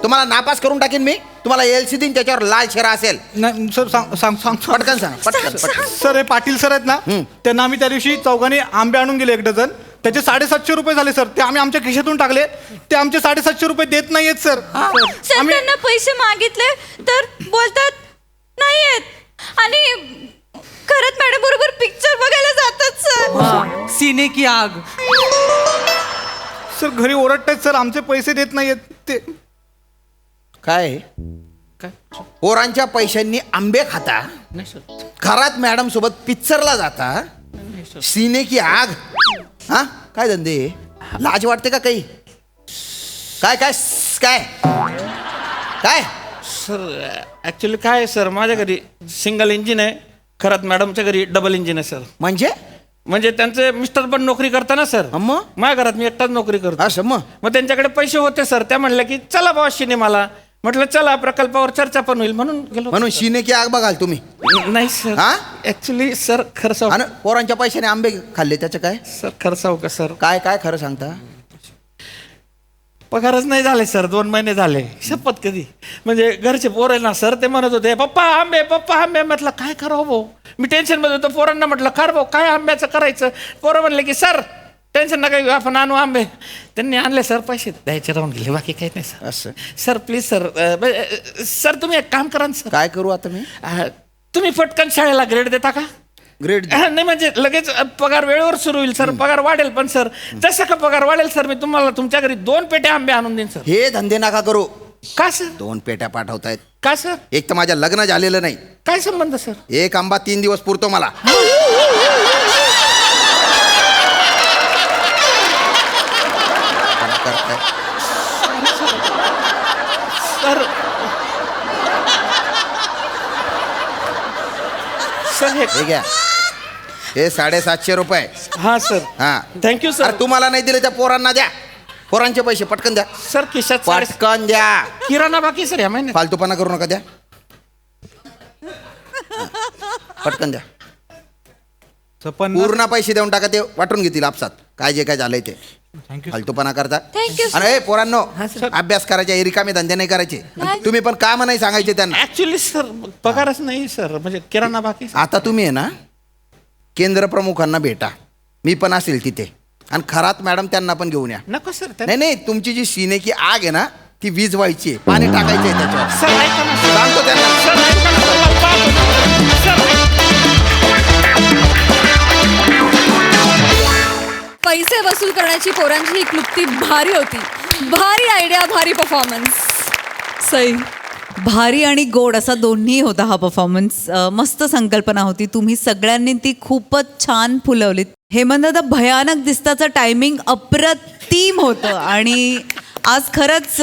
तुम्हाला नापास करून टाकीन मी. तुम्हाला LC देईन त्याच्यावर लाल शेरा असेल. नाही सर सांग पटकन सांगा. पटकन. सर हे पाटील सर आहेत ना, त्यांना आम्ही त्या दिवशी चौघांनी आंबे आणून गेले 1 डझन. त्याचे 750 रुपये झाले सर. ते आम्ही आमच्या खिशातून टाकले. ते आमचे 750 रुपये देत नाहीयेत सर. सर त्यांना पैसे मागितले तर बोलतात नाही आहेत आणि खरंच मॅडम बरोबर पिक्चर बघायला जातात सर. सीने की आग. सर घरी ओरडतायत सर आमचे पैसे देत नाहीयेत ते. काय पोरांच्या पैशांनी आंबे खाता, नाही सर. खरात मॅडम सोबत पिक्चरला जाता, सीने की आग. हा काय धंदे? लाज वाटते का काही? काय काय काय काय सर ऍक्च्युली काय आहे सर माझ्या घरी सिंगल इंजिन आहे. खरंच मॅडमच्या घरी डबल इंजिन आहे सर. म्हणजे त्यांचे मिस्टर पण नोकरी करता ना सर. माझ्या घरात मी एकटाच नोकरी करतो. असं मग त्यांच्याकडे पैसे होते सर. त्या म्हणल्या की चला बाबा सिनेमाला. म्हटलं चला प्रकल्पावर चर्चा पण होईल म्हणून गेलो. म्हणून शिने की आग बघाल तुम्ही नाही सर, हा? ऍक्च्युली सर खरं सांगू आणि पोरांच्या पैशाने आंबे खाल्ले त्याचं काय सर, खरं सांगू का सर, काय काय खरं सांगता पगारच नाही झाले सर, 2 महिने झाले. शपथ कधी म्हणजे घरचे पोर आहे ना सर, ते म्हणत होते पप्पा आंबे. म्हटलं काय करावं भाऊ, मी टेन्शन मध्ये होतो. पोरांना म्हटलं खर भाऊ काय आंब्याचं करायचं. पोरं म्हणले की सर टेन्शन नका घेऊ, आपण आणू आंबे. त्यांनी आणले सर, पैसे द्यायचे राहून गेले, बाकी काही नाही सर. असं सर प्लीज सर, सर तुम्ही एक काम करा ना सर, काय करू आता मी तुम्ही पटकन शाळेला ग्रेड देता का? ग्रेड नाही म्हणजे लगेच पगार वेळेवर सुरू होईल सर, पगार वाढेल. पण सर जसं का पगार वाढेल सर, मी तुम्हाला तुमच्या घरी 2 पेट्या आंबे आणून देईन सर. हे धंदे नका करू. का सर? 2 पेट्या पाठवतायत. का सर? एक तर माझ्या लग्न झालेलं नाही, काय संबंध सर? एक आंबा 3 दिवस पुरतो मला. सर सर हे घ्या, हे 750 रुपये. हा सर, हा थँक्यू सर. अरे तुम्हाला नाही दिले त्या पोरांना द्या, पोरांचे पैसे पटकन द्या, सर खिशात पटकन द्या. किराणा बाकी सर या महिन्यात. फालतूपणा करू नका, द्या पटकन द्या. पण पूर्ण पैसे देऊन टाका, ते वाटून घेतील आपसात काय जे काय झालंय ते. फालतूपणा करता. आणि ए, पोरांनो अभ्यास करायचे, रिकामे धंदे नाही करायचे. तुम्ही पण काम नाही सांगायचे त्यांना. ऍक्च्युली सर पगारच नाही सर, म्हणजे किराणा बाकी सर. आता तुम्ही आहे ना केंद्र प्रमुखांना भेटा, मी पण असेल तिथे, आणि खरात मॅडम त्यांना पण घेऊन या. नको सर. नाही तुमची जी सीने की आग आहे ना ती विझवायची आहे, पाणी टाकायचं आहे त्याच्यावर. सर ऐका ना सर. सांगतो त्यांना. सर ऐका ना, तुम्हाला पाहतो. सर पैसे वसूल करण्याची पोरांची ही क्लुप्ती भारी होती. भारी आयडिया, भारी परफॉर्मन्स. सई, भारी आणि गोड असा दोन्ही होता हा परफॉर्मन्स. मस्त संकल्पना होती, तुम्ही सगळ्यांनी ती खूपच छान फुलवलीत. हेमंत दादा भयानक दिसताचं टायमिंग अप्रतिम होतं आणि आज खरंच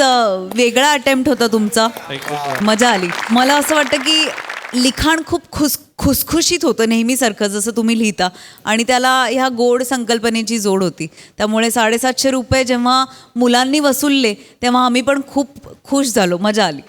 वेगळा अटेम्प्ट होता तुमचा. मजा आली. मला असं वाटतं की लिखाण खूप खुसखुशीत होतं नेहमीसारखं जसं तुम्ही लिहिता, आणि त्याला ह्या गोड संकल्पनेची जोड होती. त्यामुळे 750 रुपये जेव्हा मुलांनी वसूलले तेव्हा आम्ही पण खूप खुश झालो, मजा आली.